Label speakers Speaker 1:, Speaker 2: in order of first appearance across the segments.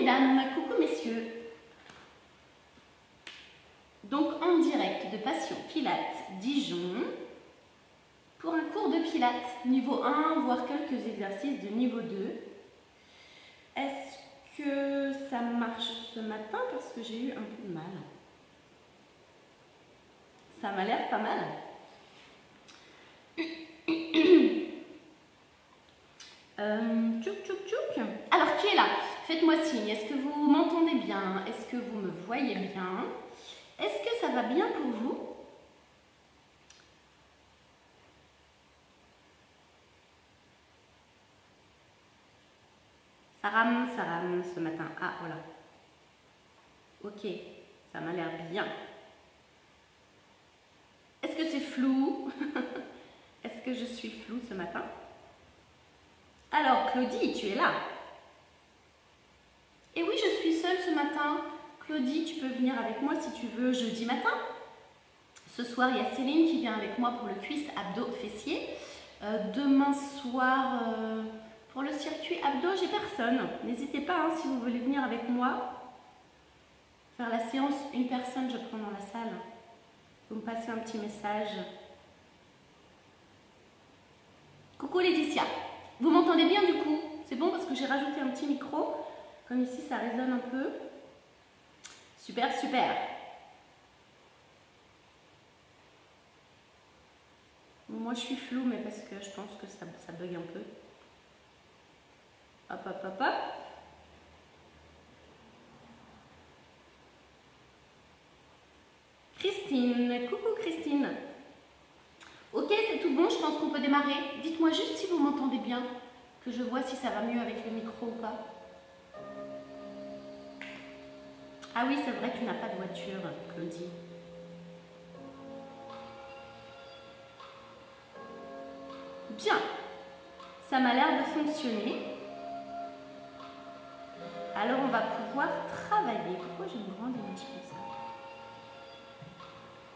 Speaker 1: mesdames, coucou messieurs. Donc en direct de Passion Pilates Dijon pour un cours de Pilates niveau 1, voire quelques exercices de niveau 2. Est-ce que ça marche ce matin parce que j'ai eu un peu de mal? Ça m'a l'air pas mal. Tchouk tchouk tchouk. Alors qui est là? Faites-moi signe. Est-ce que vous m'entendez bien? Est-ce que vous me voyez bien? Est-ce que ça va bien pour vous? Ça rame ce matin. Ah voilà. Ok, ça m'a l'air bien. Est-ce que c'est flou? Est-ce que je suis floue ce matin? Alors Claudie, tu es là? Et oui, je suis seule ce matin. Claudie, tu peux venir avec moi si tu veux jeudi matin. Ce soir, il y a Céline qui vient avec moi pour le cuisse, abdos, fessiers. Demain soir, pour le circuit abdos, j'ai personne. N'hésitez pas, hein, si vous voulez venir avec moi. Faire la séance, une personne, je prends dans la salle. Vous me passez un petit message. Coucou Laetitia. Vous m'entendez bien du coup? C'est bon parce que j'ai rajouté un petit micro. Comme ici, ça résonne un peu. Super, super. Moi, je suis floue, mais parce que je pense que ça bug un peu. Hop, hop, hop, hop. Christine. Coucou Christine. Ok, c'est tout bon, je pense qu'on peut démarrer. Dites-moi juste si vous m'entendez bien, que je vois si ça va mieux avec le micro ou pas. Ah oui, c'est vrai que tu n'as pas de voiture, Claudie. Bien, ça m'a l'air de fonctionner. Alors on va pouvoir travailler. Pourquoi j'ai une grande émotion comme ça?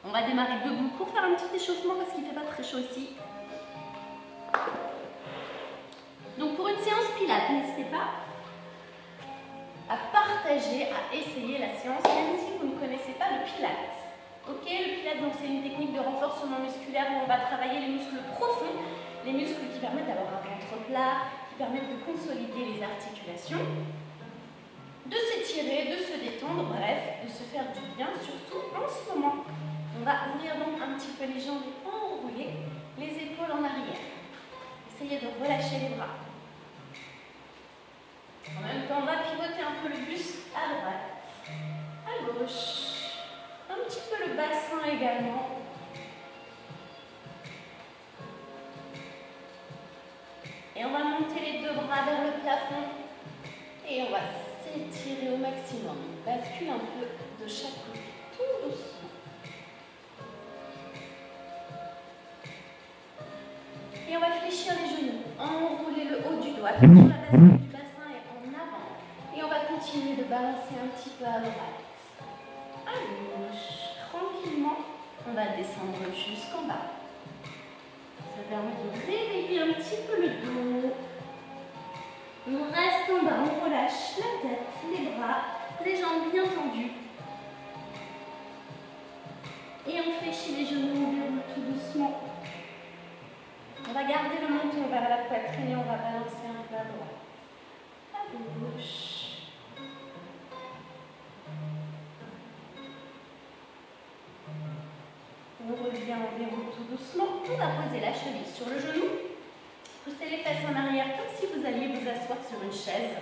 Speaker 1: On va démarrer debout pour faire un petit échauffement parce qu'il ne fait pas très chaud ici. Donc pour une séance pilates, n'hésitez pas à partager, à essayer la séance, même si vous ne connaissez pas le pilates. Ok, le pilates, donc c'est une technique de renforcement musculaire où on va travailler les muscles profonds, les muscles qui permettent d'avoir un ventre plat, qui permettent de consolider les articulations, de s'étirer, de se détendre, bref, de se faire du bien, surtout en ce moment. On va ouvrir donc un petit peu les jambes et enrouler les épaules en arrière. Essayez de relâcher les bras. En même temps, on va pivoter un peu le buste à droite, à gauche, un petit peu le bassin également. Et on va monter les deux bras vers le plafond et on va s'étirer au maximum. On bascule un peu de chaque côté, tout doucement. Et on va fléchir les genoux, enrouler le haut du doigt, sur la bascule du bassin et en avant. Et on va continuer de balancer un petit peu à droite, à gauche. Tranquillement, on va descendre jusqu'en bas. Ça permet de réveiller un petit peu le dos. On reste en bas, on relâche la tête, les bras, les jambes bien tendues. Et on fléchit les genoux, on déroule tout doucement. On va garder le menton vers la poitrine et on va balancer un peu à droite, à gauche. On revient, on déroule tout doucement. On va poser la cheville sur le genou. Poussez les fesses en arrière comme si vous alliez vous asseoir sur une chaise.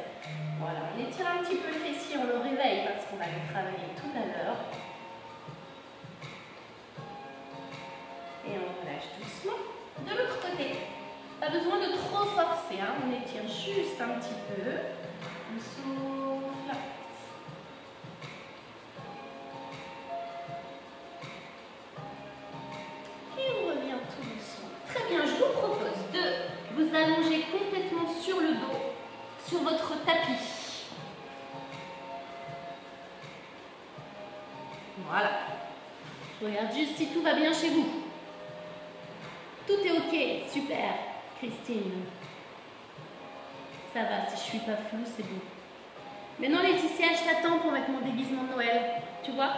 Speaker 1: Voilà, on étire un petit peu le fessier, on le réveille parce qu'on va le travailler tout à l'heure. Et on relâche doucement. De l'autre côté, pas besoin de trop forcer, hein. On étire juste un petit peu. On souffle. Et on revient tout doucement. Très bien, je vous propose de vous allonger complètement sur le dos, sur votre tapis. Voilà. Je regarde juste si tout va bien chez vous. Tout est ok, super, Christine. Ça va, si je suis pas floue, c'est bon. Maintenant Laetitia, je t'attends pour mettre mon déguisement de Noël. Tu vois,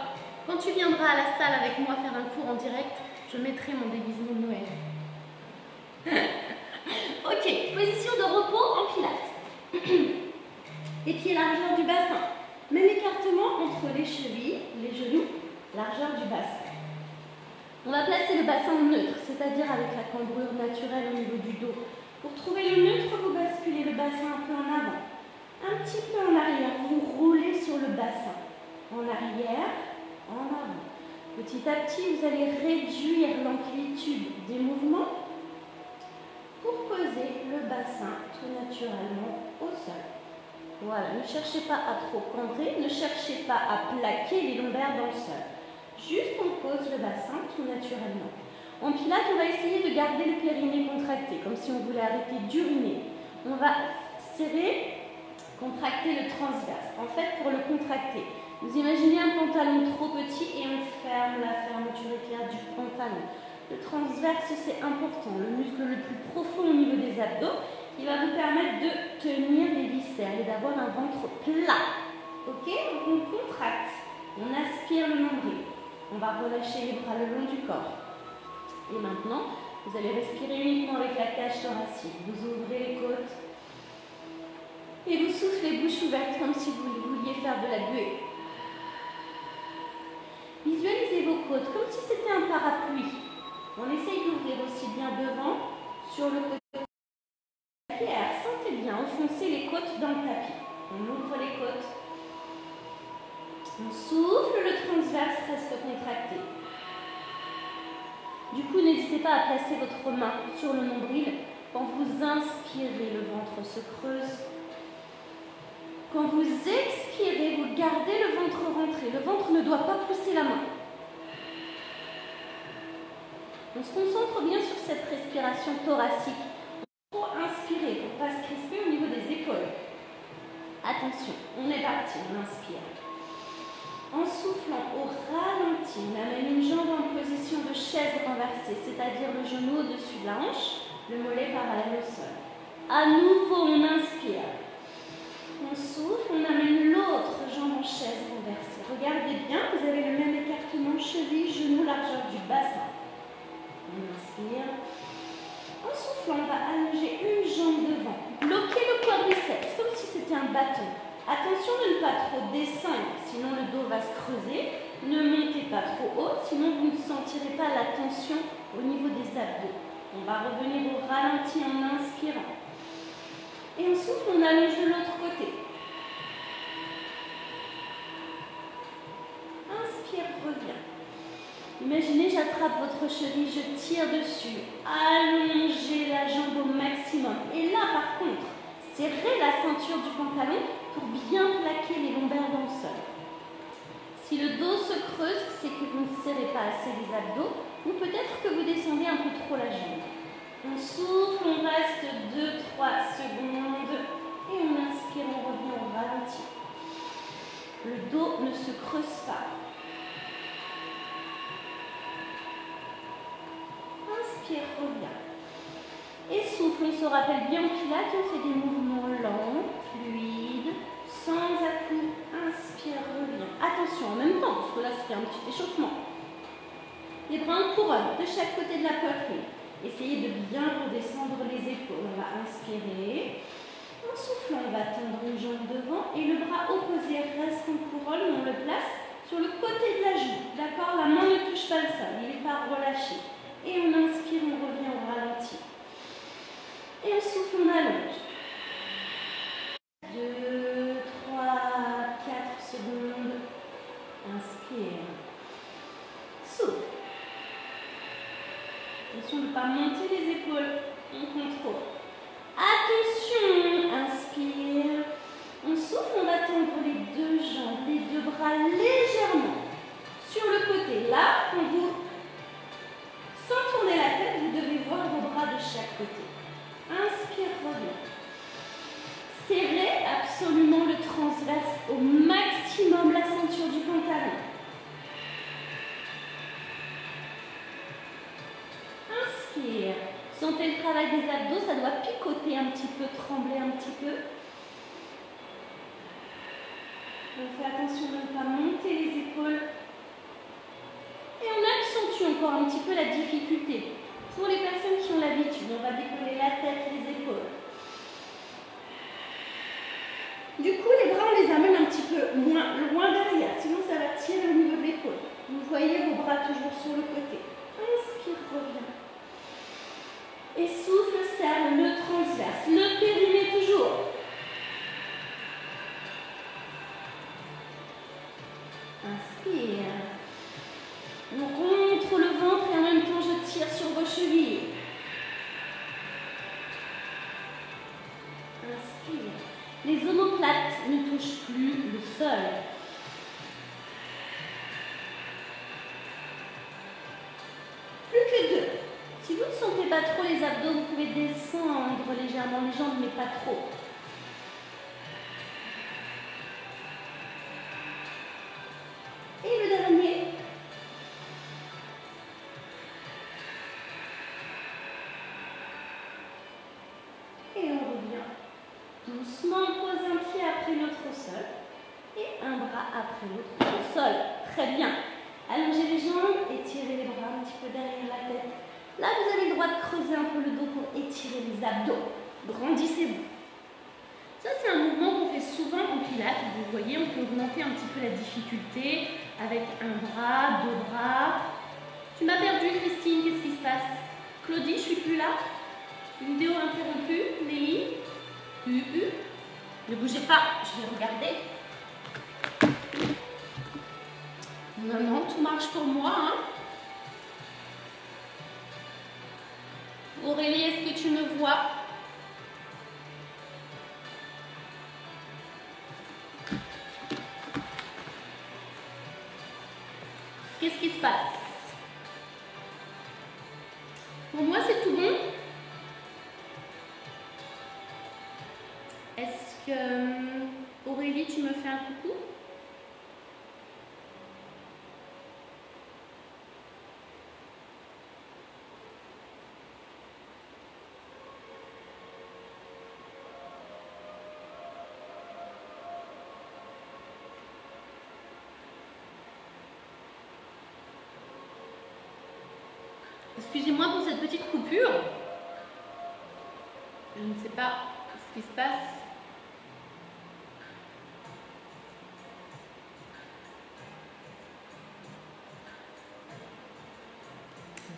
Speaker 1: quand tu viendras à la salle avec moi faire un cours en direct, je mettrai mon déguisement de Noël. Ok, position de repos en pilates. Les pieds largeur du bassin. Même écartement entre les chevilles, les genoux, largeur du bassin. On va placer le bassin neutre, c'est-à-dire avec la cambrure naturelle au niveau du dos. Pour trouver le neutre, vous basculez le bassin un peu en avant, un petit peu en arrière. Vous roulez sur le bassin. En arrière, en avant. Petit à petit, vous allez réduire l'amplitude des mouvements pour poser le bassin tout naturellement au sol. Voilà, ne cherchez pas à trop cambrer, ne cherchez pas à plaquer les lombaires dans le sol. Juste on pose le bassin tout naturellement. En pilates, on va essayer de garder le périnée contracté, comme si on voulait arrêter d'uriner. On va serrer, contracter le transverse. En fait, pour le contracter, vous imaginez un pantalon trop petit et on ferme la fermeture éclair du pantalon. Le transverse, c'est important, le muscle le plus profond au niveau des abdos, qui va vous permettre de tenir les viscères et d'avoir un ventre plat. Ok? Donc on contracte, on aspire le nombril. On va relâcher les bras le long du corps. Et maintenant, vous allez respirer uniquement avec la cage thoracique. Vous ouvrez les côtes et vous soufflez bouche ouverte comme si vous vouliez faire de la buée. Visualisez vos côtes comme si c'était un parapluie. On essaye d'ouvrir aussi bien devant, sur le côté. Sentez bien, enfoncez les côtes dans le tapis. On ouvre les côtes. On souffle, le transverse reste contracté. Du coup, n'hésitez pas à placer votre main sur le nombril. Quand vous inspirez, le ventre se creuse. Quand vous expirez, vous gardez le ventre rentré. Le ventre ne doit pas pousser la main. On se concentre bien sur cette respiration thoracique. Il faut inspirer pour ne pas se crisper au niveau des épaules. Attention, on est parti, on inspire. En soufflant au ralenti, on amène une jambe en position de chaise renversée, c'est-à-dire le genou au-dessus de la hanche, le mollet parallèle au sol. À nouveau, on inspire. On souffle, on amène l'autre jambe en chaise renversée. Regardez bien, vous avez le même écartement cheville, genou, largeur du bassin. On inspire. En soufflant, on va allonger une jambe devant. Bloquez le quadriceps, comme si c'était un bâton. Attention de ne pas trop descendre, sinon le dos va se creuser. Ne montez pas trop haut, sinon vous ne sentirez pas la tension au niveau des abdos. On va revenir au ralenti en inspirant. Et en souffle, on allonge de l'autre côté. Inspire, reviens. Imaginez, j'attrape votre cheville, je tire dessus. Allongez la jambe au maximum. Et là, par contre, serrez la ceinture du pantalon pour bien plaquer les lombaires dans le sol. Si le dos se creuse, c'est que vous ne serrez pas assez les abdos ou peut-être que vous descendez un peu trop la jambe. On souffle, on reste 2-3 secondes et on inspire, on revient au ralenti. Le dos ne se creuse pas. Inspire, reviens. Et souffle, on se rappelle bien au pilates, on fait des mouvements lents, fluides, sans à-coups. Inspire, reviens. Attention, en même temps, parce que là, ça fait un petit échauffement. Les bras en couronne, de chaque côté de la poitrine. Essayez de bien redescendre les épaules. On va inspirer. En soufflant, on va tendre une jambe devant et le bras opposé reste en couronne. On le place sur le côté de la joue. D'accord? La main ne touche pas le sol, il n'est pas relâché. Et on inspire, on revient au ralenti. Et on souffle, on allonge. 2, 3, 4 secondes. Inspire. Souffle. Attention de ne pas monter les épaules. On contrôle. Attention. Inspire. On souffle, on va tendre les deux jambes, les deux bras légèrement sur le côté. Là, quand vous, sans tourner la tête, vous devez voir vos bras de chaque côté. Inspire, reviens. Serrez absolument le transverse au maximum la ceinture du pantalon. Inspire. Sentez le travail des abdos, ça doit picoter un petit peu, trembler un petit peu. On fait attention de ne pas monter les épaules. Et on accentue encore un petit peu la difficulté. Pour les personnes qui ont l'habitude, on va décoller la tête, les épaules. Du coup, les bras, on les amène un petit peu loin derrière, sinon ça va tirer au niveau de l'épaule. Vous voyez vos bras toujours sur le côté. Inspire, reviens. Et souffle, serre le transverse, le périnée toujours. Inspire. On rentre le ventre et en même temps je tire sur vos chevilles. Inspire. Les omoplates ne touchent plus le sol. Plus que 2. Si vous ne sentez pas trop les abdos, vous pouvez descendre légèrement les jambes, mais pas trop. Et le dernier. Et on revient. Doucement, on pose un pied après l'autre au sol et un bras après l'autre au sol. Très bien. Allongez les jambes, étirez les bras un petit peu derrière la tête. Là, vous avez le droit de creuser un peu le dos pour étirer les abdos. Grandissez-vous. Ça, c'est un mouvement qu'on fait souvent en pilates. Vous voyez, on peut augmenter un petit peu la difficulté avec un bras, 2 bras. Tu m'as perdu, Christine, qu'est-ce qui se passe? Claudie, je suis plus là. Vidéo interrompue. Nelly. Ne bougez pas, je vais regarder. Non, non, tout marche pour moi. Hein. Aurélie, est-ce que tu me vois? Qu'est-ce qui se passe? Pour moi, c'est tout bon. Est-ce que Aurélie, tu me fais un coucou? Excusez-moi pour cette petite coupure. Je ne sais pas ce qui se passe.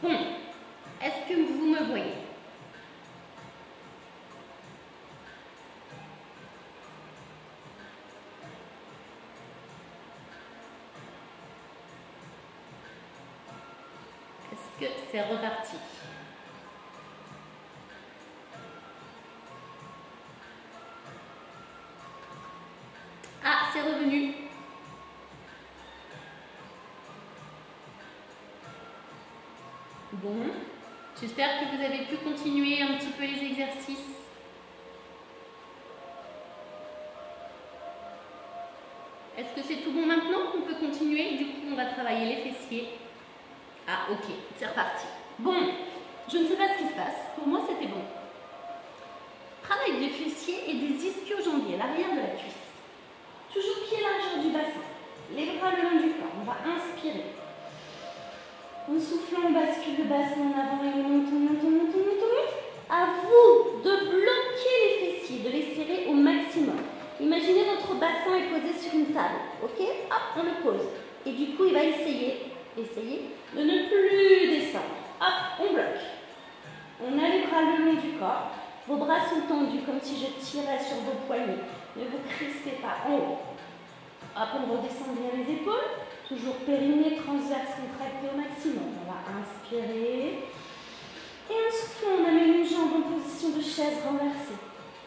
Speaker 1: Bon, est-ce que vous me voyez? Est-ce que c'est reparti? Ah, c'est revenu. Bon, j'espère que vous avez pu continuer un petit peu les exercices. Est-ce que c'est tout bon maintenant? On peut continuer. Du coup, on va travailler les fessiers. Ah, ok, c'est reparti. Bon, je ne sais pas ce qui se passe. Pour moi, c'était bon. Travail des fessiers et des ischio-jambiers, l'arrière de la cuisse. Toujours pied largeur du bassin. Les bras le long du corps. On va inspirer. En soufflant, on bascule le bassin en avant et on monte, on monte, on monte, on monte, on monte. À vous de bloquer les fessiers, de les serrer au maximum. Imaginez votre bassin est posé sur une table. Ok? Hop, on le pose. Et du coup, il va essayer de ne plus descendre. Hop, on bloque. On a les bras le long du corps. Vos bras sont tendus comme si je tirais sur vos poignets. Ne vous crispez pas en haut. Hop, on redescend bien les épaules. Toujours périnée transverse contracté au maximum. On va inspirer. Et en soufflant, on amène une jambe en position de chaise renversée.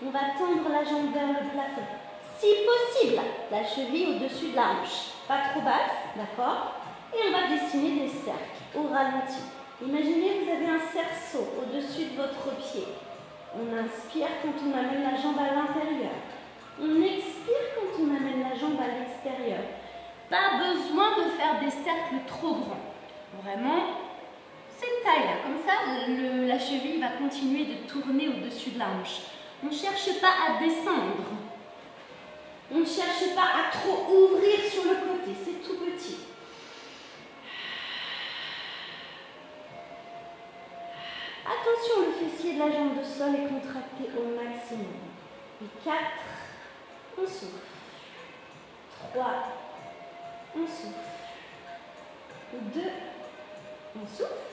Speaker 1: On va tendre la jambe vers le plafond. Si possible, la cheville au-dessus de la hanche. Pas trop basse, d'accord? Et on va dessiner des cercles au ralenti. Imaginez que vous avez un cerceau au-dessus de votre pied. On inspire quand on amène la jambe à l'intérieur. On expire quand on amène la jambe à l'extérieur. Pas besoin de faire des cercles trop grands. Vraiment, cette taille-là. Comme ça, la cheville va continuer de tourner au-dessus de la hanche. On ne cherche pas à descendre. On ne cherche pas à trop ouvrir sur le côté, c'est tout petit. Attention, le fessier de la jambe de sol est contracté au maximum. Et 4, on souffle. 3, on souffle. 2, on souffle.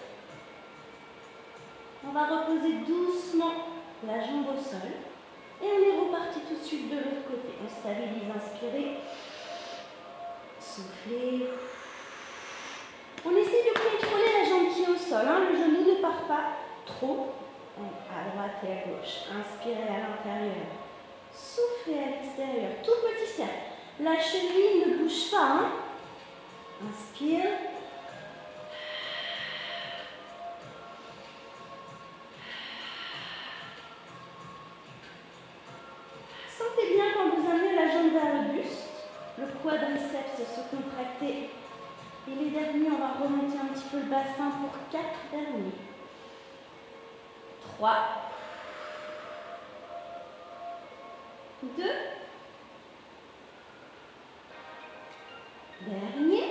Speaker 1: On va reposer doucement la jambe au sol. Et on est reparti tout de suite de l'autre côté. On stabilise, inspirez. Soufflez. On essaie de contrôler la jambe qui est au sol. Hein. Le genou ne part pas trop à droite et à gauche. Inspirez à l'intérieur. Soufflez à l'extérieur. Tout petit cercle. La cheville ne bouge pas. Hein. Inspire. Sentez bien quand vous amenez la jambe vers le buste, le quadriceps se contracter. Et les derniers, on va remonter un petit peu le bassin pour 4 derniers. 3, 2, dernier.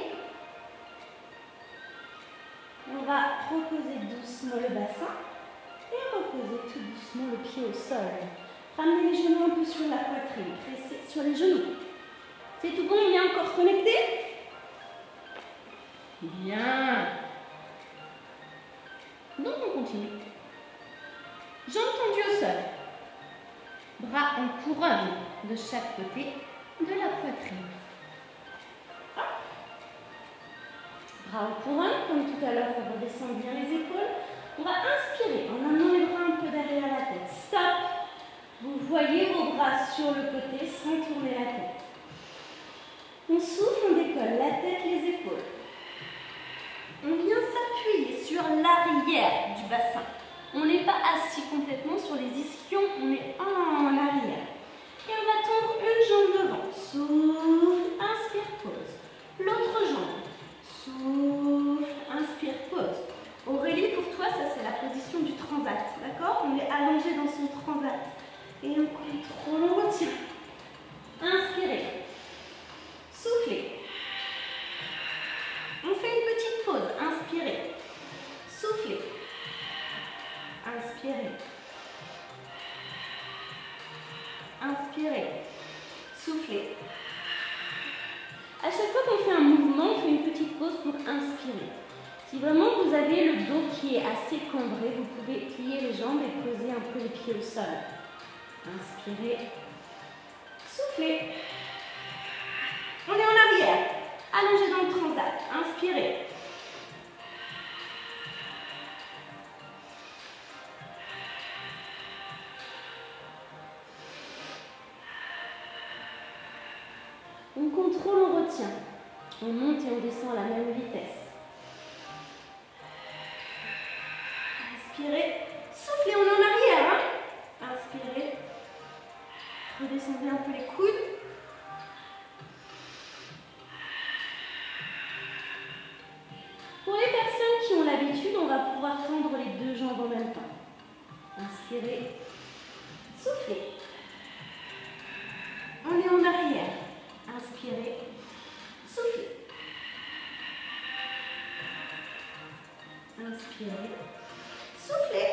Speaker 1: On va reposer doucement le bassin et reposer tout doucement le pied au sol. Ramenez les genoux un peu sur la poitrine, pressez sur les genoux. C'est tout bon, on est encore connecté? Bien. Donc on continue. Jambes tendues au sol. Bras en couronne de chaque côté de la poitrine. Hop. Bras en couronne, comme tout à l'heure, on redescend bien les épaules. On va inspirer en amenant les bras un peu derrière la tête. Stop. Vous voyez vos bras sur le côté sans tourner la tête. On souffle, on décolle la tête, les épaules. On vient s'appuyer sur l'arrière du bassin. On n'est pas assis complètement sur les ischions, on est en arrière. Et on va tendre une jambe devant. Souffle, inspire, pause. L'autre jambe. Souffle, inspire, pause. Aurélie, pour toi, ça c'est la position du transat. D'accord? On est allongé dans son transat. Et on contrôle, on retient. Inspirez. Soufflez. On fait une petite pause. Inspirez. Soufflez. Inspirez. Inspirez. Soufflez. À chaque fois qu'on fait un mouvement, on fait une petite pause pour inspirer. Si vraiment vous avez le dos qui est assez cambré, vous pouvez plier les jambes et poser un peu les pieds au sol. Inspirez. Soufflez. On est en arrière. Allongé dans le transat. Inspirez. On contrôle, on retient. On monte et on descend à la même vitesse. Inspirez. Soufflez, on est en arrière. Hein? Inspirez. Redescendez un peu les coudes. Pour les personnes qui ont l'habitude, on va pouvoir tendre les deux jambes en même temps. Inspirez. Soufflez. On est en arrière. Inspirez. Soufflez. Inspirez. Soufflez.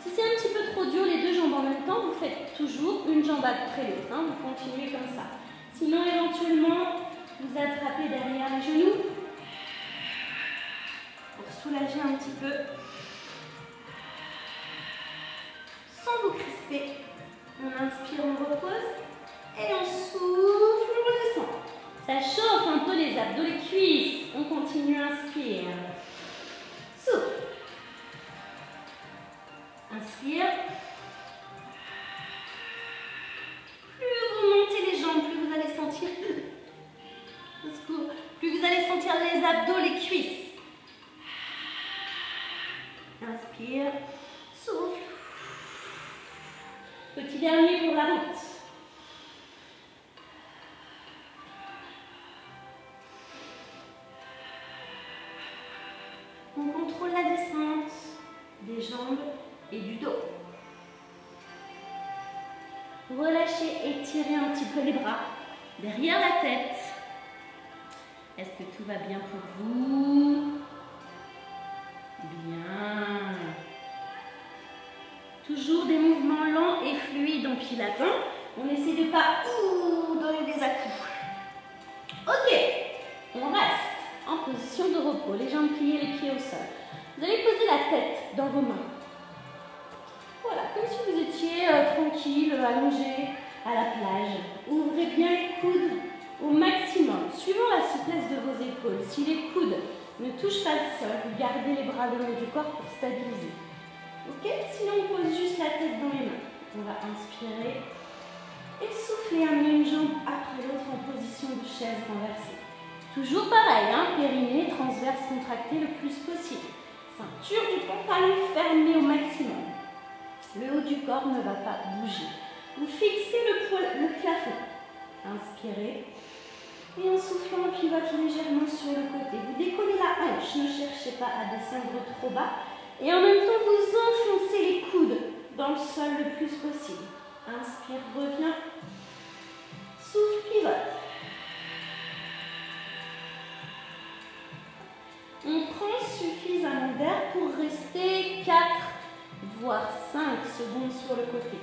Speaker 1: Si c'est un petit peu trop dur, les deux jambes en même temps, vous faites toujours une jambe après l'autre. Hein, vous continuez comme ça. Sinon, éventuellement, vous attrapez derrière les genoux pour soulager un petit peu. Sans vous crisper. On inspire, on repose. Et on souffle, on redescend. Ça chauffe un peu les abdos, les cuisses. On continue, inspire. Souffle. Inspire. Plus vous montez les jambes, plus vous allez sentir. Plus vous allez sentir les abdos, les cuisses. Inspire. Souffle. Petit dernier pour la route. On contrôle la descente des jambes et du dos. Relâchez, étirez un petit peu les bras derrière la tête. Est-ce que tout va bien pour vous? Bien. Toujours des mouvements lents et fluides en pilates. On essaie de pas donner des à-coups. Ok, on reste en position de repos, les jambes pliées, les pieds au sol. Vous allez poser la tête dans vos mains. Voilà, comme si vous étiez tranquille, allongé à la plage. Ouvrez bien les coudes au maximum, suivant la souplesse de vos épaules. Si les coudes ne touchent pas le sol, vous gardez les bras le long du corps pour stabiliser. Ok? Sinon, on pose juste la tête dans les mains. On va inspirer et souffler, amener une jambe après l'autre en position de chaise renversée. Toujours pareil, périnée, transverse contracté le plus possible. Ceinture du pantalon fermée au maximum. Le haut du corps ne va pas bouger. Vous fixez le plafond. Inspirez. Et en soufflant, on pivote légèrement sur le côté. Vous décollez la hanche, ne cherchez pas à descendre trop bas. Et en même temps, vous enfoncez les coudes dans le sol le plus possible. Inspire, reviens. Souffle, pivote. On prend suffisamment d'air pour rester 4 voire 5 secondes sur le côté.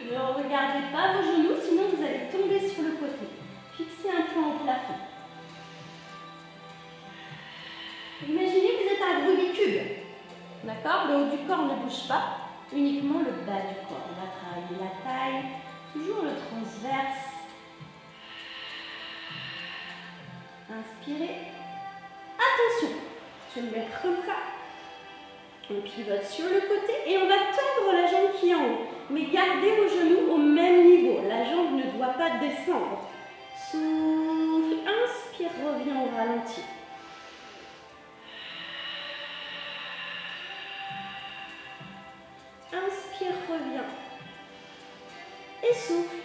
Speaker 1: Ne regardez pas vos genoux, sinon vous allez tomber sur le côté. Fixez un point au plafond. Imaginez que vous êtes un Rubik's Cube. D'accord? Le haut du corps ne bouge pas, uniquement le bas du corps. On va travailler la taille, toujours le transverse. Inspirez. Attention, je vais me mettre comme ça. On pivote sur le côté et on va tendre la jambe qui est en haut. Mais gardez vos genoux au même niveau. La jambe ne doit pas descendre. Souffle, inspire, reviens au ralenti. Inspire, reviens. Et souffle.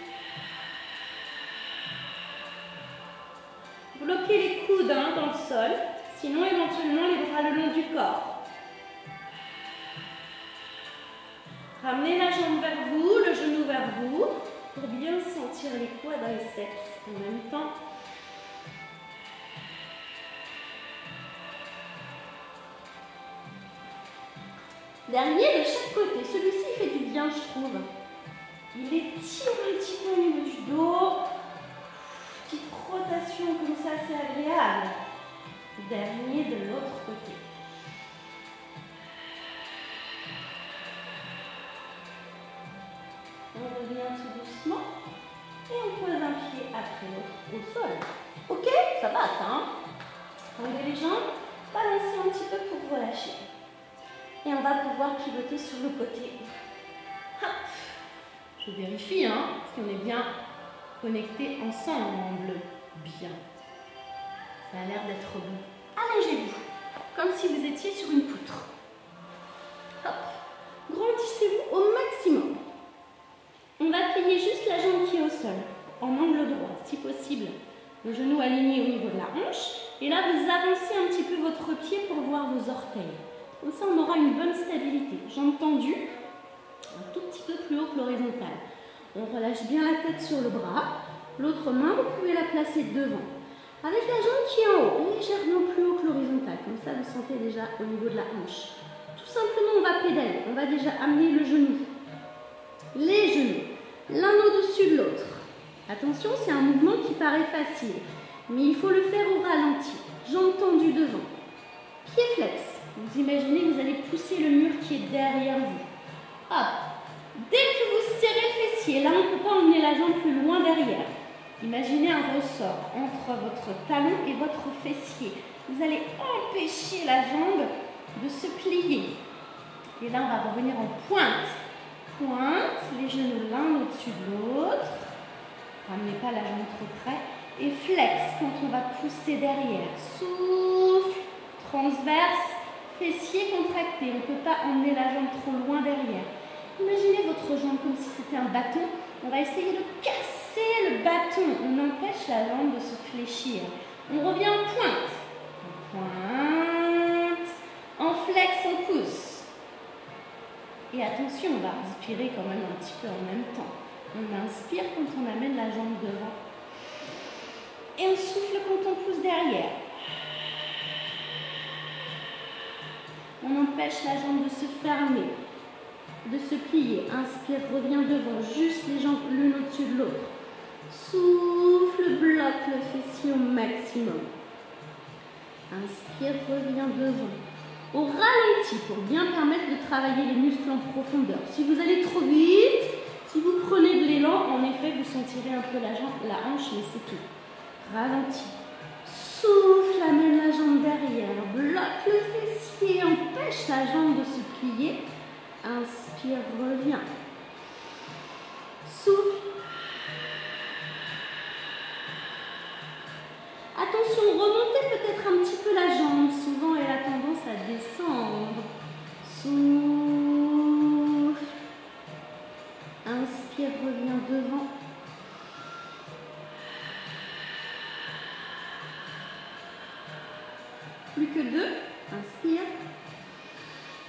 Speaker 1: Bloquez les coudes dans le sol, sinon éventuellement les bras le long du corps. Ramenez la jambe vers vous, le genou vers vous, pour bien sentir les quadriceps en même temps. Dernier de chaque côté. Celui-ci fait du bien, je trouve. Il étire un petit peu au niveau du dos. Petite rotation comme ça, c'est agréable. Dernier de l'autre côté. On revient tout doucement et on pose un pied après l'autre au sol. Ok, ça va ça. Tendez les jambes, balancez un petit peu pour relâcher. Et on va pouvoir pivoter sur le côté. Hop. Je vérifie parce qu'on est bien connectés ensemble. Bien. Ça a l'air d'être bon. Allongez-vous, comme si vous étiez sur une poutre. Hop. Grandissez-vous au maximum. On va plier juste la jambe qui est au sol, en angle droit, si possible. Le genou aligné au niveau de la hanche. Et là, vous avancez un petit peu votre pied pour voir vos orteils. Comme ça, on aura une bonne stabilité. Jambes tendues, un tout petit peu plus haut que l'horizontale. On relâche bien la tête sur le bras. L'autre main, vous pouvez la placer devant. Avec la jambe qui est en haut, légèrement plus haut que l'horizontale. Comme ça, vous sentez déjà au niveau de la hanche. Tout simplement, on va pédaler. On va déjà amener le genou. Les genoux, l'un au-dessus de l'autre. Attention, c'est un mouvement qui paraît facile, mais il faut le faire au ralenti. Jambes tendues devant. Pied flex. Vous imaginez que vous allez pousser le mur qui est derrière vous. Hop. Dès que vous serrez le fessier, là on ne peut pas emmener la jambe plus loin derrière. Imaginez un ressort entre votre talon et votre fessier. Vous allez empêcher la jambe de se plier. Et là on va revenir en pointe. Pointe, les genoux l'un au-dessus de l'autre. Ramenez pas la jambe trop près. Et flex quand on va pousser derrière. Souffle, transverse, fessier contracté. On ne peut pas emmener la jambe trop loin derrière. Imaginez votre jambe comme si c'était un bâton. On va essayer de casser le bâton. On empêche la jambe de se fléchir. On revient en pointe. En pointe. En flex, on pousse. Et Et attention, on va respirer quand même un petit peu en même temps. On inspire quand on amène la jambe devant. Et on souffle quand on pousse derrière. On empêche la jambe de se fermer, de se plier. Inspire, reviens devant, juste les jambes l'une au-dessus de l'autre. Souffle, bloque le fessier au maximum. Inspire, reviens devant. Au ralenti pour bien permettre de travailler les muscles en profondeur. Si vous allez trop vite, si vous prenez de l'élan, en effet, vous sentirez un peu la hanche, mais c'est tout. Ralenti. Souffle, amène la jambe derrière. Bloque le fessier, empêche la jambe de se plier. Inspire, reviens. Souffle. Attention, remontez peut-être un petit peu la jambe. Souvent, elle a tendance à descendre. Souffle. Inspire, reviens devant. Plus que 2. Inspire.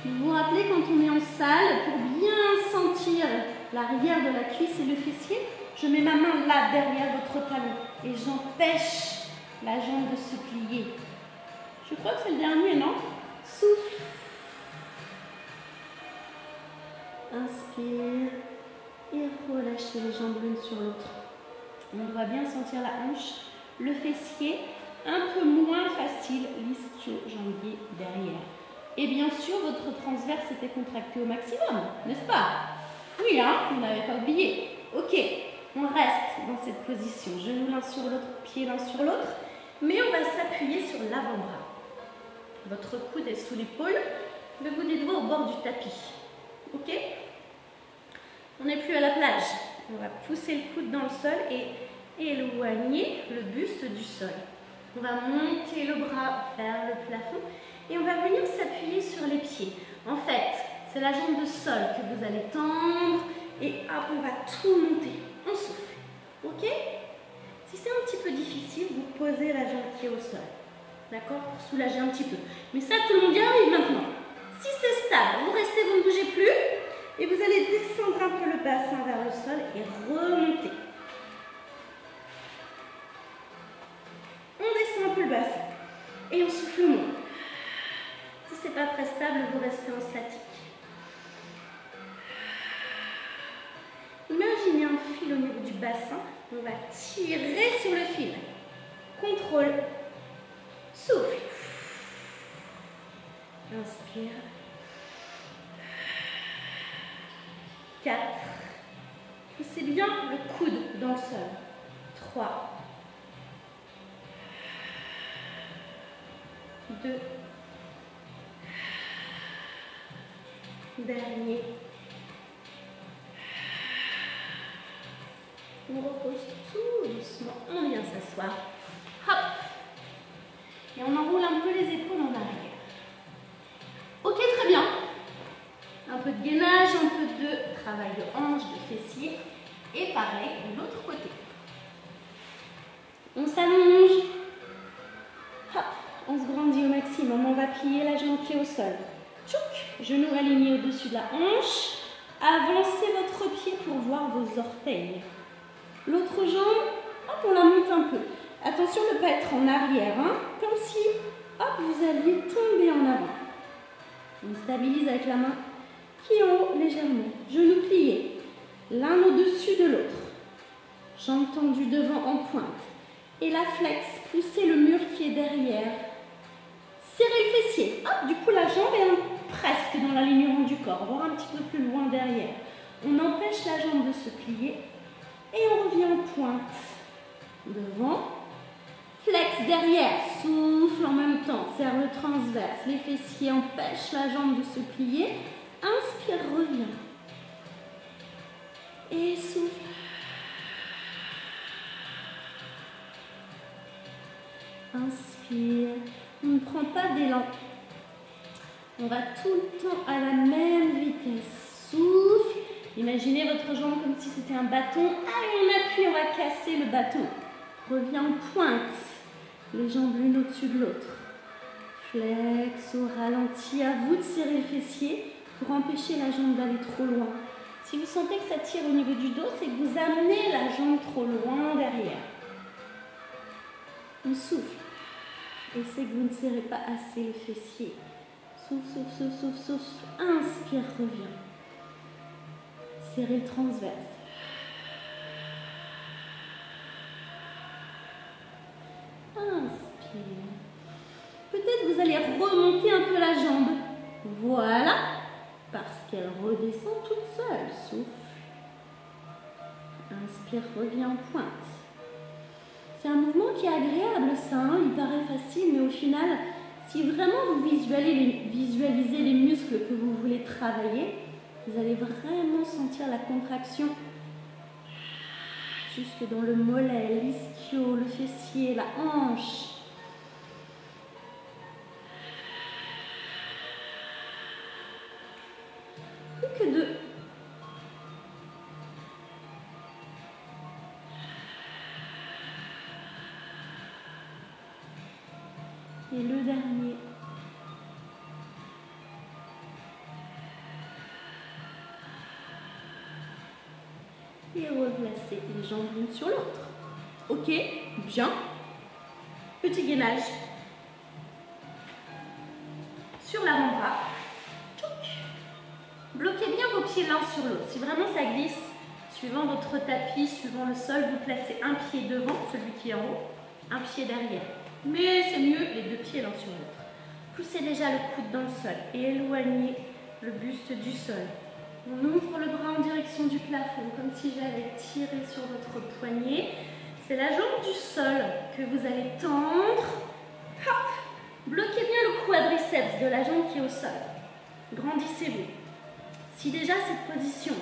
Speaker 1: Vous vous rappelez quand on est en salle, pour bien sentir l'arrière de la cuisse et le fessier, je mets ma main là derrière votre talon et j'empêche la jambe de se plier. Je crois que c'est le dernier, non? Souffle. Inspire. Et relâchez les jambes l'une sur l'autre. On doit bien sentir la hanche, le fessier, un peu moins facile, l'ischio-jambier derrière. Et bien sûr, votre transverse était contracté au maximum, n'est-ce pas? Oui, hein, vous n'avez pas oublié. Ok, on reste dans cette position, genoux l'un sur l'autre, pieds l'un sur l'autre. Mais on va s'appuyer sur l'avant-bras. Votre coude est sous l'épaule, le bout des doigts au bord du tapis. Ok? On n'est plus à la plage. On va pousser le coude dans le sol et éloigner le buste du sol. On va monter le bras vers le plafond et on va venir s'appuyer sur les pieds. En fait, c'est la jambe de sol que vous allez tendre et hop, on va tout monter. On souffle. Ok? Si c'est un petit peu difficile, vous posez la jambe qui est au sol. D'accord? Pour soulager un petit peu. Mais ça, tout le monde y arrive maintenant. Si c'est stable, vous restez, vous ne bougez plus. Et vous allez descendre un peu le bassin vers le sol et remonter. On descend un peu le bassin. Et on souffle moins. Si ce n'est pas très stable, vous restez en statique. Imaginez un fil au niveau du bassin. On va tirer sur le fil. Contrôle. Souffle. Inspire. 4. Poussez bien le coude dans le sol. 3. 2. Dernier. On repose tout doucement. On vient s'asseoir. Hop. Et on enroule un peu les épaules en arrière. Ok, très bien. Un peu de gainage, un peu de travail de hanche, de fessier. Et pareil de l'autre côté. On s'allonge. Hop, on se grandit au maximum. On va plier la jambe qui est au sol. Tchouk, genoux alignés au-dessus de la hanche. Avancez votre pied pour voir vos orteils. L'autre jambe, hop, on la monte un peu. Attention de ne pas être en arrière, hein, comme si hop, vous alliez tomber en avant. On stabilise avec la main qui est en haut légèrement. Genoux pliés, l'un au-dessus de l'autre. Jambes tendues devant en pointe. Et la flex, poussez le mur qui est derrière. Serrez le fessier. Hop, du coup, la jambe est presque dans l'alignement du corps, voire un petit peu plus loin derrière. On empêche la jambe de se plier. Et on revient en pointe. Devant. Flex derrière. Souffle en même temps. Serre le transverse. Les fessiers empêchent la jambe de se plier. Inspire, reviens. Et souffle. Inspire. On ne prend pas d'élan. On va tout le temps à la même vitesse. Souffle. Imaginez votre jambe comme si c'était un bâton. Allez, on appuie, on va casser le bâton. Reviens en pointe. Les jambes l'une au-dessus de l'autre. Flex au ralenti. À vous de serrer le fessier. pour empêcher la jambe d'aller trop loin. Si vous sentez que ça tire au niveau du dos, c'est que vous amenez la jambe trop loin derrière. On souffle. Et c'est que vous ne serrez pas assez le fessier. Souffle, souffle, souffle, souffle, souffle. Inspire, reviens. Serrez le transverse. Inspire. Peut-être vous allez remonter un peu la jambe. Voilà. Parce qu'elle redescend toute seule. Souffle. Inspire, reviens en pointe. C'est un mouvement qui est agréable, ça. Hein, il paraît facile, mais au final, si vraiment vous visualisez les muscles que vous voulez travailler, vous allez vraiment sentir la contraction jusque dans le mollet, l'ischio, le fessier, la hanche. Plus que deux. Et le dernier. Et replacer les jambes l'une sur l'autre. Ok, bien. Petit gainage. Sur l'avant-bras. Bloquez bien vos pieds l'un sur l'autre. Si vraiment ça glisse, suivant votre tapis, suivant le sol, vous placez un pied devant, celui qui est en haut, un pied derrière. Mais c'est mieux les deux pieds l'un sur l'autre. Poussez déjà le coude dans le sol et éloignez le buste du sol. On ouvre le bras en direction du plafond, comme si j'allais tirer sur votre poignet. C'est la jambe du sol que vous allez tendre. Hop. Bloquez bien le quadriceps de la jambe qui est au sol. Grandissez-vous. Si déjà cette position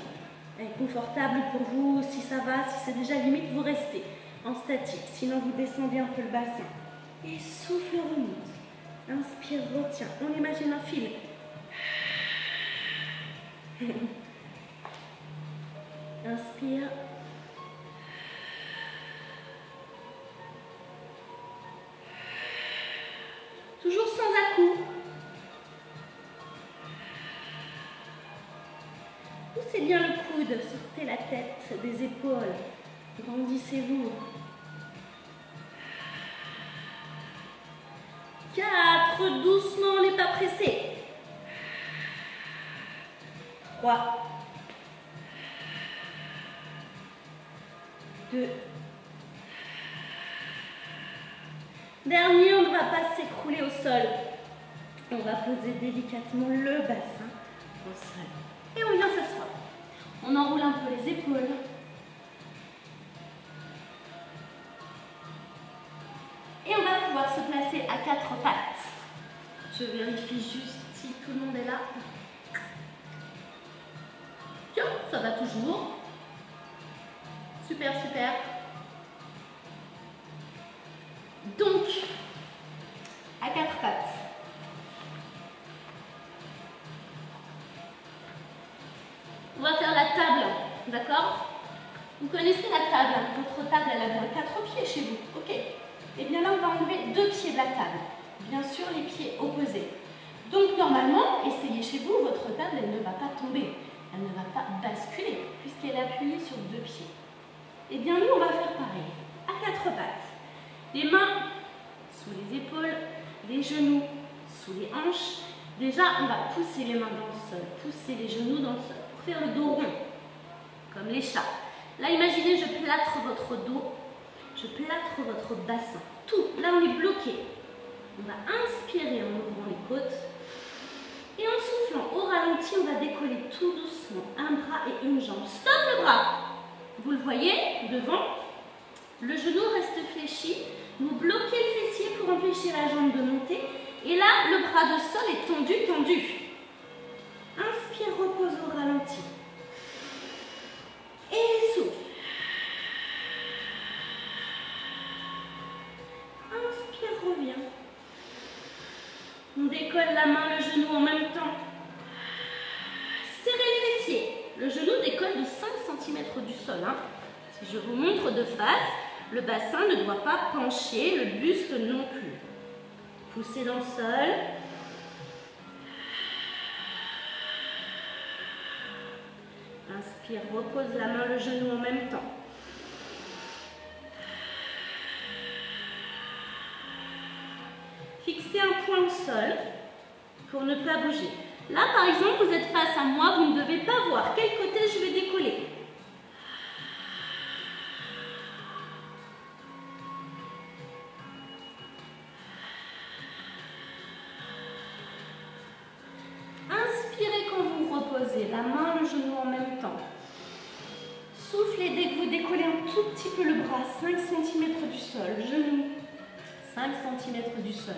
Speaker 1: est confortable pour vous, si ça va, si c'est déjà limite, vous restez en statique. Sinon, vous descendez un peu le bassin. Et souffle, remonte. Inspire, retiens. On imagine un fil. Inspire. Toujours sans à-coups. Poussez bien le coude, sortez la tête des épaules. Grandissez-vous. 4, doucement, les pas pressés. 3, 2. Dernier, on ne va pas s'écrouler au sol. On va poser délicatement le bassin au sol. Et on vient s'asseoir. On enroule un peu les épaules. Et on va pouvoir se placer à 4 pattes. Je vérifie juste si tout le monde est là. Tiens, ça va toujours. Super, super. Donc, à 4 pattes. On va faire la table, d'accord? Vous connaissez la table, votre table elle a bien 4 pieds chez vous, ok? Et bien là on va enlever 2 pieds de la table, bien sûr les pieds opposés. Donc normalement, essayez chez vous, votre table elle ne va pas tomber, elle ne va pas basculer puisqu'elle est appuyée sur 2 pieds. Et bien nous on va faire pareil, à 4 pattes. Les mains sous les épaules, les genoux sous les hanches. Déjà on va pousser les mains dans le sol, pousser les genoux dans le sol. Faire le dos rond, comme les chats. Là, imaginez, je plâtre votre dos, je plâtre votre bassin. Tout, là, on est bloqué. On va inspirer en ouvrant les côtes. Et en soufflant au ralenti, on va décoller tout doucement un bras et une jambe. Stop le bras. Vous le voyez, devant. Le genou reste fléchi. Vous bloquez le fessier pour empêcher la jambe de monter. Et là, le bras de sol est tendu, tendu. Inspire, repose au ralenti. Et souffle. Inspire, reviens. On décolle la main, le genou en même temps. Serrez le fessier. Le genou décolle de 5 cm du sol. Hein. Si je vous montre de face, le bassin ne doit pas pencher, le buste non plus. Poussez dans le sol. Inspire, repose la main, le genou en même temps. Fixez un point au sol pour ne pas bouger. Là, par exemple, vous êtes face à moi, vous ne devez pas voir quel côté je vais décoller. Inspirez quand vous reposez, la main, le genou en même temps. Soufflez dès que vous décollez un tout petit peu le bras, 5 cm du sol, genou, 5 cm du sol.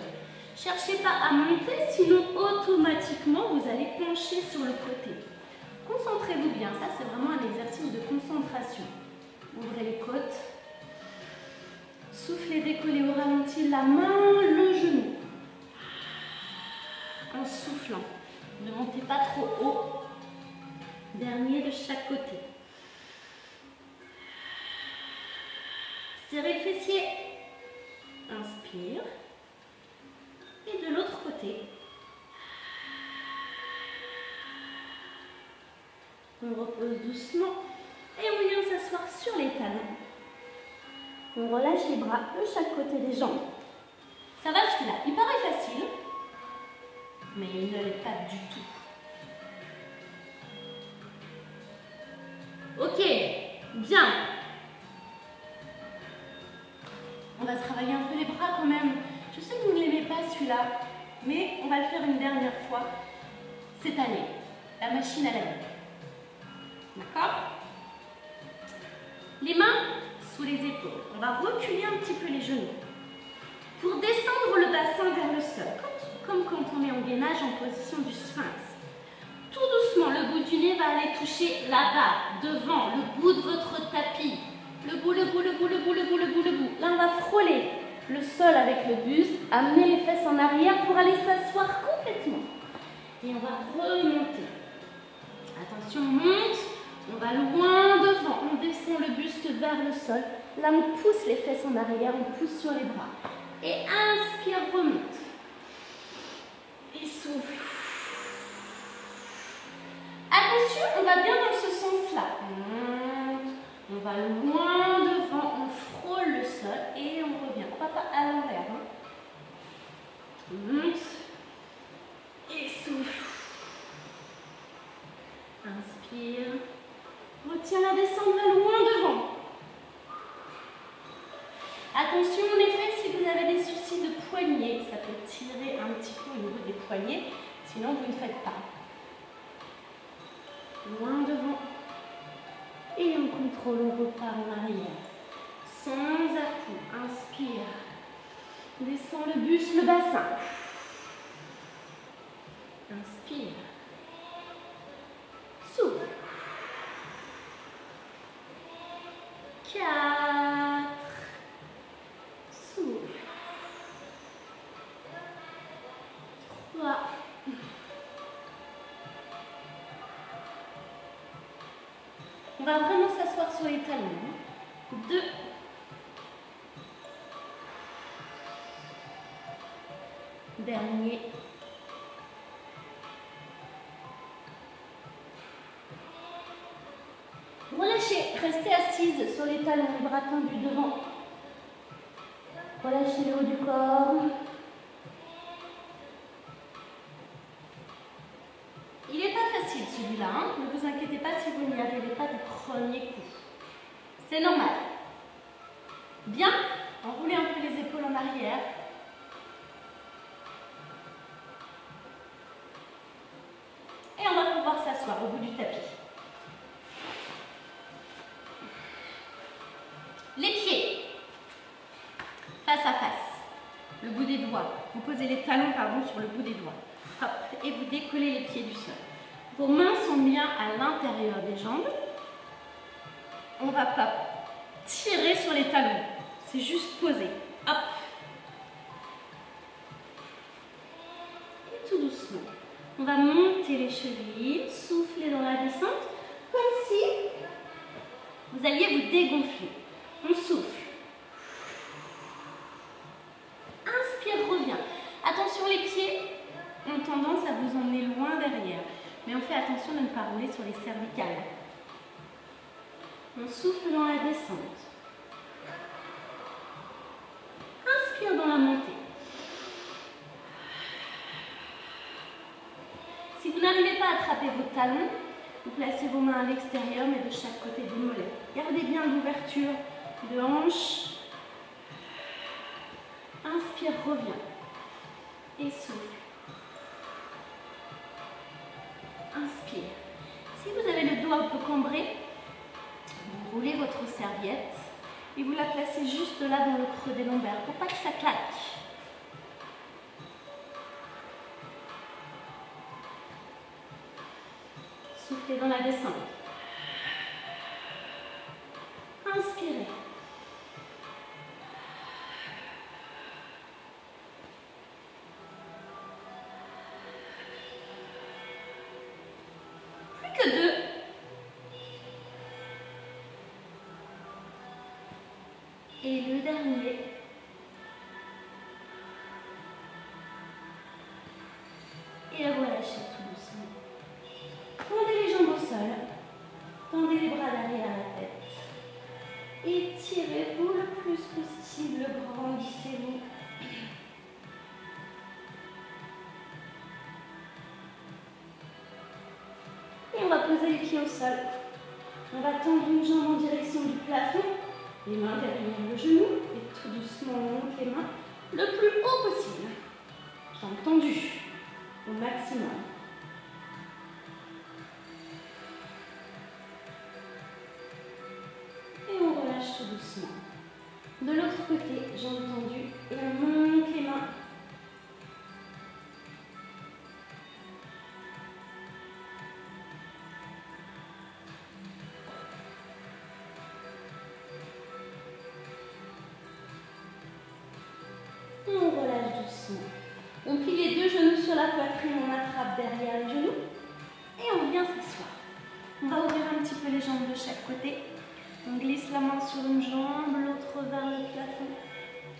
Speaker 1: Cherchez pas à monter, sinon automatiquement vous allez pencher sur le côté. Concentrez-vous bien, ça c'est vraiment un exercice de concentration. Ouvrez les côtes. Soufflez, décollez au ralenti, la main, le genou. En soufflant. Ne montez pas trop haut. Dernier de chaque côté. Serrez le fessier. Inspire. Et de l'autre côté. On repose doucement. Et on vient s'asseoir sur les talons. On relâche les bras de chaque côté des jambes. Ça va celui-là. Il paraît facile, mais il ne l'est pas du tout. Ok, bien. On va travailler un peu les bras quand même. Je sais que vous ne l'aimez pas celui-là, mais on va le faire une dernière fois cette année. La machine à laver. D'accord? Les mains sous les épaules. On va reculer un petit peu les genoux. Pour descendre le bassin vers le sol, comme quand on est en gainage en position du sphinx. Tout doucement, le bout du nez va aller toucher là-bas, devant, le bout de votre tapis. Le bout, le bout, le bout, le bout, le bout, le bout, le bout. Là, on va frôler le sol avec le buste, amener les fesses en arrière pour aller s'asseoir complètement. Et on va remonter. Attention, on monte, on va loin devant, on descend le buste vers le sol. Là, on pousse les fesses en arrière, on pousse sur les bras. Et inspire, remonte. Et souffle. Attention, on va bien dans ce sens-là. On va loin devant, on frôle le sol et on revient. On ne va pas à l'envers. On monte et souffle. Inspire. Retiens la descente, va loin devant. Attention en effet, si vous avez des soucis de poignet, ça peut tirer un petit peu au niveau des poignets, sinon vous ne faites pas. Loin devant. Et on contrôle, on repart en arrière. Sans à-coups. Inspire. Descends le buste, le bassin. Inspire. Souffle. 4. Souffle. 3. On va vraiment s'asseoir sur les talons. 2. Dernier. Relâchez, restez assise sur les talons, les bras tendus devant. Relâchez le haut du corps. Il n'est pas facile celui-là, hein? Ne vous inquiétez pas si vous n'y arrivez pas du premier coup. C'est normal. Bien, enroulez un peu les épaules en arrière. Et on va pouvoir s'asseoir au bout du tapis. Les pieds, face à face, le bout des doigts. Vous posez les talons sur le bout des doigts. Hop, et vous décollez les pieds du sol. Vos mains sont bien à l'intérieur des jambes. On va pas tirer sur les talons. C'est juste poser. Hop. Et tout doucement. On va monter les chevilles, souffler dans la descente, comme si vous alliez vous dégonfler. On souffle. Inspire, reviens. Attention, les pieds ont tendance à vous emmener loin derrière. Mais on fait attention de ne pas rouler sur les cervicales. On souffle dans la descente. Inspire dans la montée. Si vous n'arrivez pas à attraper vos talons, vous placez vos mains à l'extérieur, mais de chaque côté des mollets. Gardez bien l'ouverture de hanche. Inspire, reviens. Et souffle. Inspire. Si vous avez le dos un peu cambré, vous roulez votre serviette et vous la placez juste là dans le creux des lombaires pour pas que ça claque. Soufflez dans la descente. Inspirez. Plus que 2. Et le dernier. Et relâchez tout doucement. Tendez les jambes au sol. Tendez les bras derrière la tête. Étirez-vous le plus possible. Grandissez-vous. Et on va poser les pieds au sol. On va tendre une jambe en direction du plafond. Les mains derrière le genou. Et tout doucement, on monte les mains le plus haut possible. Jambes tendues au maximum. Et on relâche tout doucement. De l'autre côté, jambes tendues et on monte les mains. Et on relâche doucement. On plie les deux genoux sur la poitrine, on attrape derrière les genoux et on vient s'asseoir. On va ouvrir un petit peu les jambes de chaque côté. On glisse la main sur une jambe, l'autre vers le plafond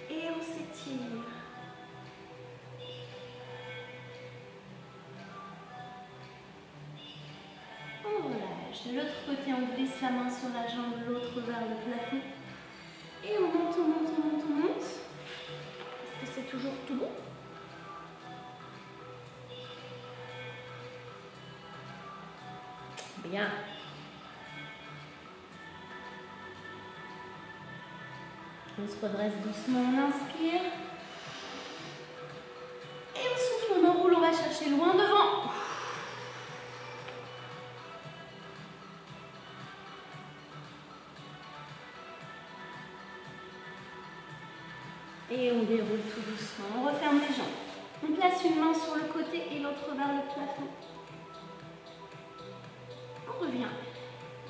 Speaker 1: et on s'étire. On relâche. De l'autre côté, on glisse la main sur la jambe, l'autre vers le plafond et on monte, on monte, on monte, on monte. Est-ce que c'est toujours tout bon? Bien. On se redresse doucement, on inspire. Et on souffle, on enroule, on va chercher loin devant. Et on déroule tout doucement, on referme les jambes. On place une main sur le côté et l'autre vers le plafond. On revient.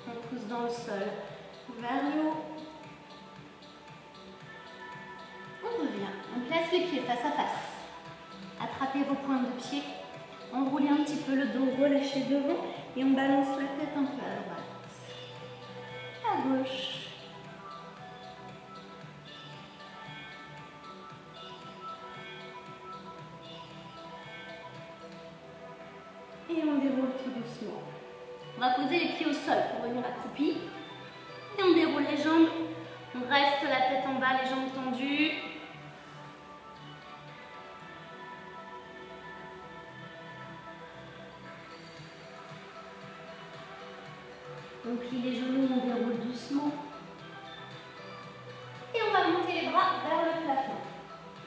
Speaker 1: On pousse dans le sol, vers le haut. On revient. On place les pieds face à face. Attrapez vos pointes de pied. Enroulez un petit peu le dos, relâchez devant et on balance la tête un peu à droite. À gauche. Et on déroule tout doucement. On va poser les pieds au sol pour venir accroupi. Et on déroule les jambes. On reste la tête en bas, les jambes tendues. On plie les genoux, on déroule doucement. Et on va monter les bras vers le plafond.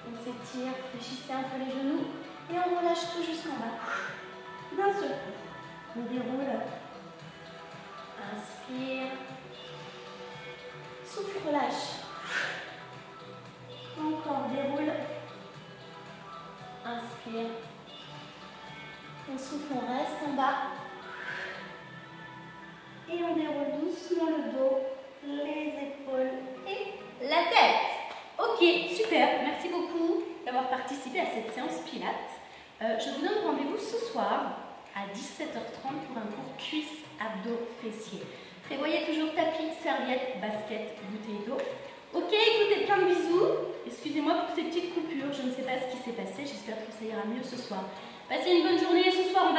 Speaker 1: On s'étire, fléchissez un peu les genoux. Et on relâche tout jusqu'en bas. D'un seul coup. On déroule. Inspire. Souffle, relâche. Encore, déroule. Inspire. On souffle, on reste en bas. Et on déroule doucement le dos, les épaules et la tête. Ok, super. Merci beaucoup d'avoir participé à cette séance Pilates. Je vous donne rendez-vous ce soir à 17h30 pour un cours cuisses, abdos, fessiers. Prévoyez toujours tapis, serviette, basket, bouteille d'eau. Ok, écoutez, plein de bisous. Excusez-moi pour ces petites coupures, je ne sais pas ce qui s'est passé, j'espère que ça ira mieux ce soir. Passez une bonne journée, ce soir